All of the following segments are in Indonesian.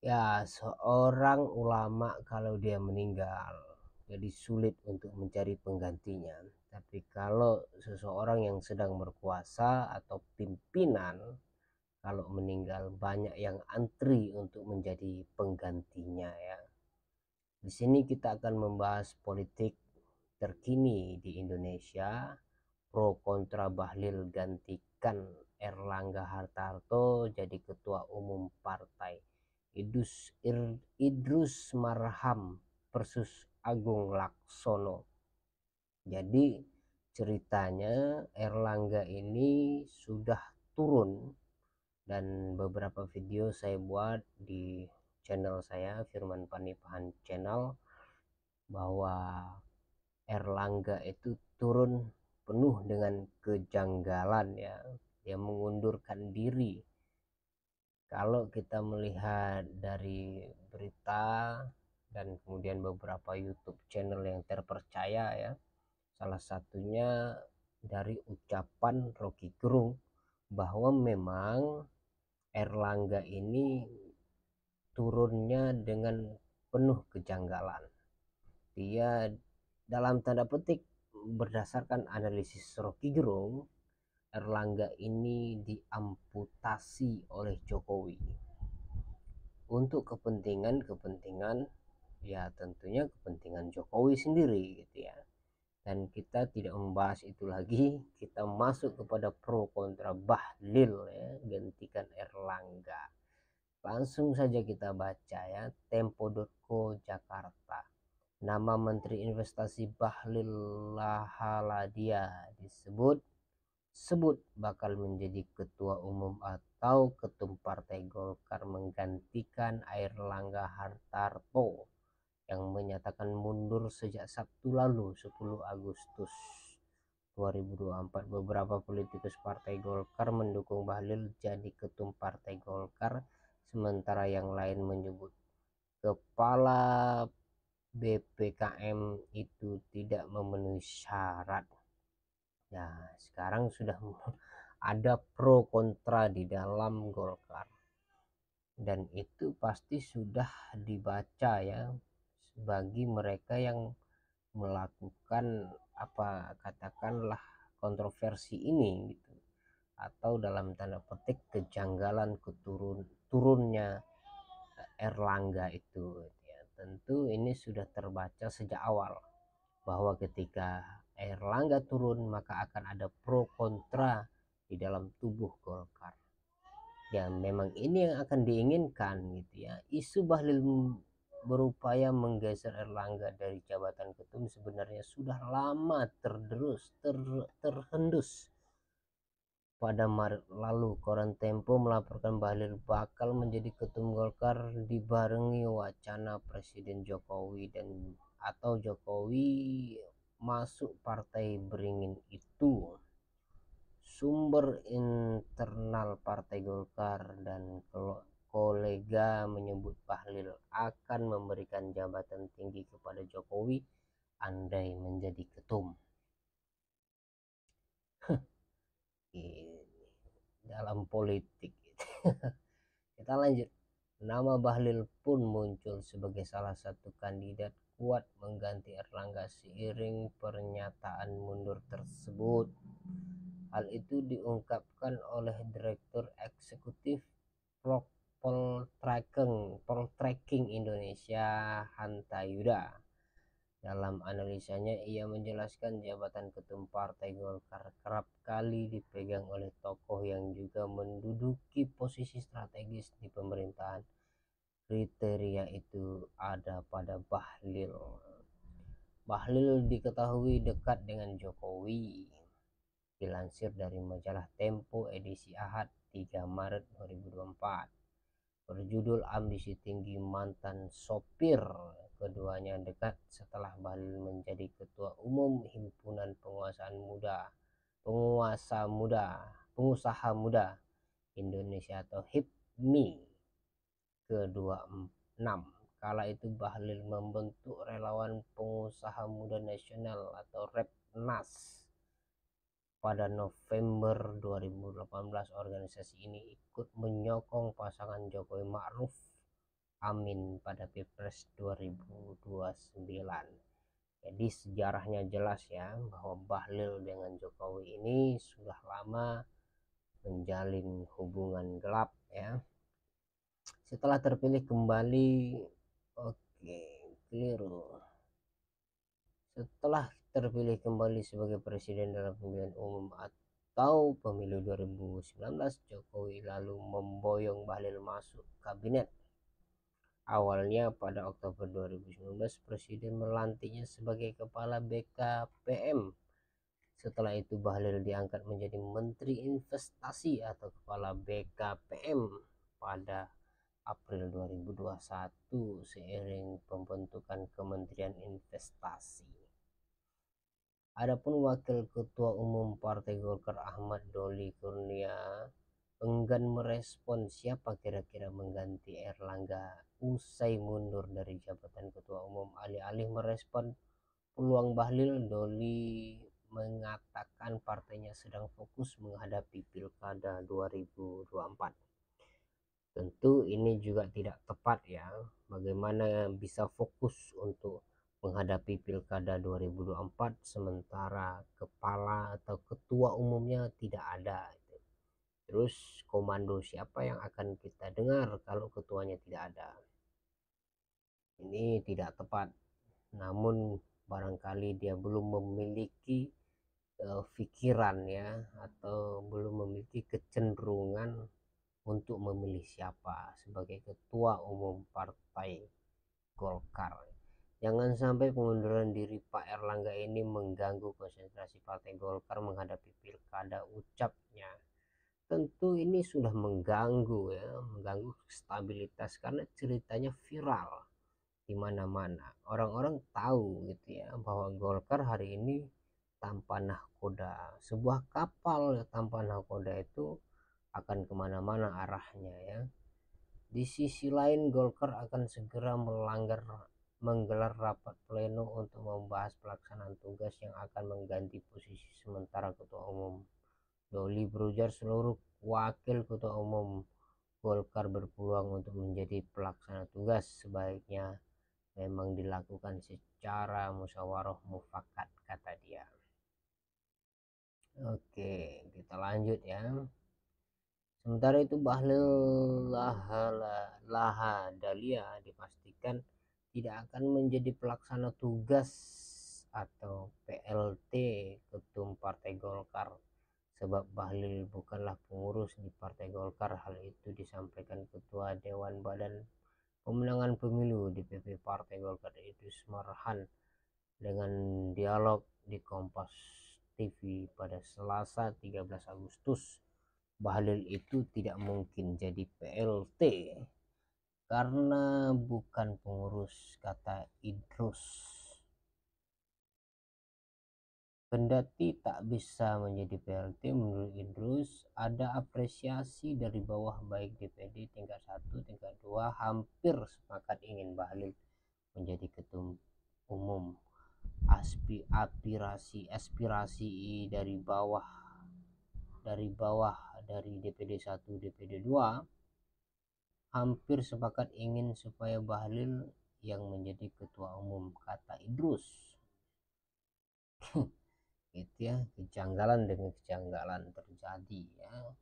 Ya, seorang ulama kalau dia meninggal, jadi sulit untuk mencari penggantinya. Tapi kalau seseorang yang sedang berkuasa atau pimpinan, kalau meninggal banyak yang antri untuk menjadi penggantinya ya. Di sini kita akan membahas politik terkini di Indonesia, pro kontra Bahlil gantikan Erlangga Hartarto jadi ketua umum partai. Idrus Marham versus Agung Laksono. Jadi ceritanya Erlangga ini sudah turun, dan beberapa video saya buat di channel saya Firman Panipahan Channel bahwa Erlangga itu turun penuh dengan kejanggalan ya. Dia mengundurkan diri. Kalau kita melihat dari berita dan kemudian beberapa YouTube channel yang terpercaya ya, salah satunya dari ucapan Rocky Gerung bahwa memang Erlangga ini turunnya dengan penuh kejanggalan. Dia dalam tanda petik berdasarkan analisis Rocky Gerung, Erlangga ini diamputasi oleh Jokowi untuk kepentingan ya, tentunya kepentingan Jokowi sendiri gitu ya. Dan kita tidak membahas itu lagi, kita masuk kepada pro kontra Bahlil ya, gantikan Erlangga. Langsung saja kita baca ya, tempo.co Jakarta. Nama Menteri Investasi Bahlil Lahaladia disebut bakal menjadi ketua umum atau ketum Partai Golkar menggantikan Airlangga Hartarto yang menyatakan mundur sejak Sabtu lalu 10 Agustus 2024. Beberapa politikus Partai Golkar mendukung Bahlil jadi ketum Partai Golkar, sementara yang lain menyebut kepala BPKM itu tidak memenuhi syarat. Ya, sekarang sudah ada pro kontra di dalam Golkar, dan itu pasti sudah dibaca ya bagi mereka yang melakukan apa katakanlah kontroversi ini gitu, atau dalam tanda petik kejanggalan turunnya Erlangga itu ya. Tentu ini sudah terbaca sejak awal bahwa ketika Erlangga turun maka akan ada pro kontra di dalam tubuh Golkar. Ya memang ini yang akan diinginkan gitu ya. Isu Bahlil berupaya menggeser Erlangga dari jabatan ketum sebenarnya sudah lama terhendus. Pada Maret lalu, koran Tempo melaporkan Bahlil bakal menjadi ketum Golkar dibarengi wacana Presiden Jokowi atau Jokowi masuk Partai Beringin itu. Sumber internal Partai Golkar dan kolega menyebut Bahlil akan memberikan jabatan tinggi kepada Jokowi andai menjadi ketum. Dalam politik kita lanjut. Nama Bahlil pun muncul sebagai salah satu kandidat kuat mengganti Erlangga seiring pernyataan mundur tersebut. Hal itu diungkapkan oleh Direktur Eksekutif Poltreking Indonesia Hanta Yuda. Dalam analisanya ia menjelaskan jabatan ketum Partai Golkar kerap kali dipegang oleh tokoh yang juga menduduki posisi strategis di pemerintahan. Kriteria itu ada pada Bahlil. Bahlil diketahui dekat dengan Jokowi. Dilansir dari majalah Tempo edisi Ahad 3 Maret 2024 berjudul Ambisi Tinggi Mantan Sopir. Keduanya dekat setelah Bahlil menjadi ketua umum Himpunan Pengusaha Muda Indonesia atau HIPMI ke-26. Kala itu Bahlil membentuk Relawan Pengusaha Muda Nasional atau REPNAS. Pada November 2018 organisasi ini ikut menyokong pasangan Jokowi Ma'ruf Amin pada Pilpres 2029. Jadi sejarahnya jelas ya, bahwa Bahlil dengan Jokowi ini sudah lama menjalin hubungan gelap ya. Setelah terpilih kembali, oke, keliru. Setelah terpilih kembali sebagai presiden dalam pemilihan umum atau pemilu 2019, Jokowi lalu memboyong Bahlil masuk kabinet. Awalnya pada Oktober 2019, Presiden melantiknya sebagai Kepala BKPM. Setelah itu Bahlil diangkat menjadi Menteri Investasi atau Kepala BKPM pada April 2021 seiring pembentukan Kementerian Investasi. Adapun Wakil Ketua Umum Partai Golkar Ahmad Doli Kurnia enggan merespon siapa kira-kira mengganti Erlangga usai mundur dari jabatan Ketua Umum. Alih-alih merespon peluang Bahlil, Doli mengatakan partainya sedang fokus menghadapi Pilkada 2024. Tentu ini juga tidak tepat ya. Bagaimana bisa fokus untuk menghadapi Pilkada 2024 sementara kepala atau ketua umumnya tidak ada. Terus komando siapa yang akan kita dengar kalau ketuanya tidak ada? Ini tidak tepat. Namun barangkali dia belum memiliki pikiran ya, atau belum memiliki kecenderungan untuk memilih siapa sebagai ketua umum partai Golkar. Jangan sampai pengunduran diri Pak Erlangga ini mengganggu konsentrasi partai Golkar menghadapi Pilkada, ucapnya. Tentu ini sudah mengganggu ya, mengganggu stabilitas karena ceritanya viral di mana-mana. Orang-orang tahu gitu ya bahwa Golkar hari ini tanpa nahkoda. Sebuah kapal tanpa nahkoda itu akan kemana-mana arahnya ya. Di sisi lain Golkar akan segera menggelar rapat pleno untuk membahas pelaksanaan tugas yang akan mengganti posisi sementara Ketua Umum. Doli berujar seluruh wakil Ketua Umum Golkar berpeluang untuk menjadi pelaksana tugas, sebaiknya memang dilakukan secara musyawarah mufakat, kata dia. Oke, kita lanjut ya. Sementara itu Bahlil Lahadalia dipastikan tidak akan menjadi pelaksana tugas atau PLT Ketum Partai Golkar, sebab Bahlil bukanlah pengurus di Partai Golkar. Hal itu disampaikan Ketua Dewan Badan Pemenangan Pemilu DPP Partai Golkar Idrus Marhan dengan dialog di Kompas TV pada Selasa 13 Agustus. Bahlil itu tidak mungkin jadi PLT karena bukan pengurus, kata Idrus. Kendati tak bisa menjadi PLT, menurut Idrus ada apresiasi dari bawah, baik DPD tingkat 1, tingkat 2 hampir sepakat ingin Bahlil menjadi ketum umum. Aspirasi dari bawah dari DPD 1, DPD 2 hampir sepakat ingin supaya Bahlil yang menjadi ketua umum, kata Idrus. Itu ya, kejanggalan dengan kejanggalan terjadi ya.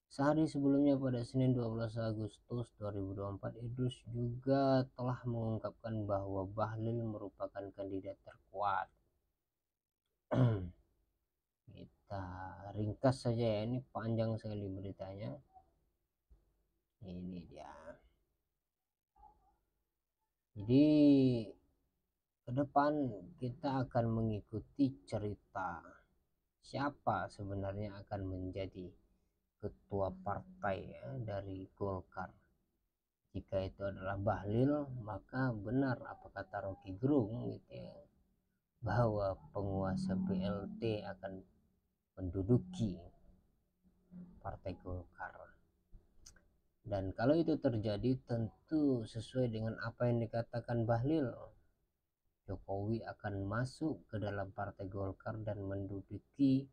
Sehari sebelumnya pada Senin 12 Agustus 2024, Idrus juga telah mengungkapkan bahwa Bahlil merupakan kandidat terkuat. Kita ringkas saja ya, ini panjang sekali beritanya. Ini dia. Jadi ke depan kita akan mengikuti cerita siapa sebenarnya akan menjadi ketua partai ya, dari Golkar. Jika itu adalah Bahlil, maka benar apa kata Rocky Gerung gitu ya, bahwa penguasa PLT akan menduduki Partai Golkar. Dan kalau itu terjadi, tentu sesuai dengan apa yang dikatakan Bahlil, Jokowi akan masuk ke dalam Partai Golkar dan menduduki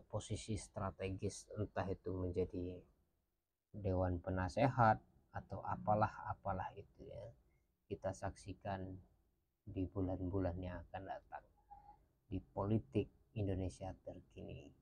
posisi strategis, entah itu menjadi Dewan Penasehat atau apalah itu ya, kita saksikan di bulan-bulan yang akan datang di politik Indonesia terkini.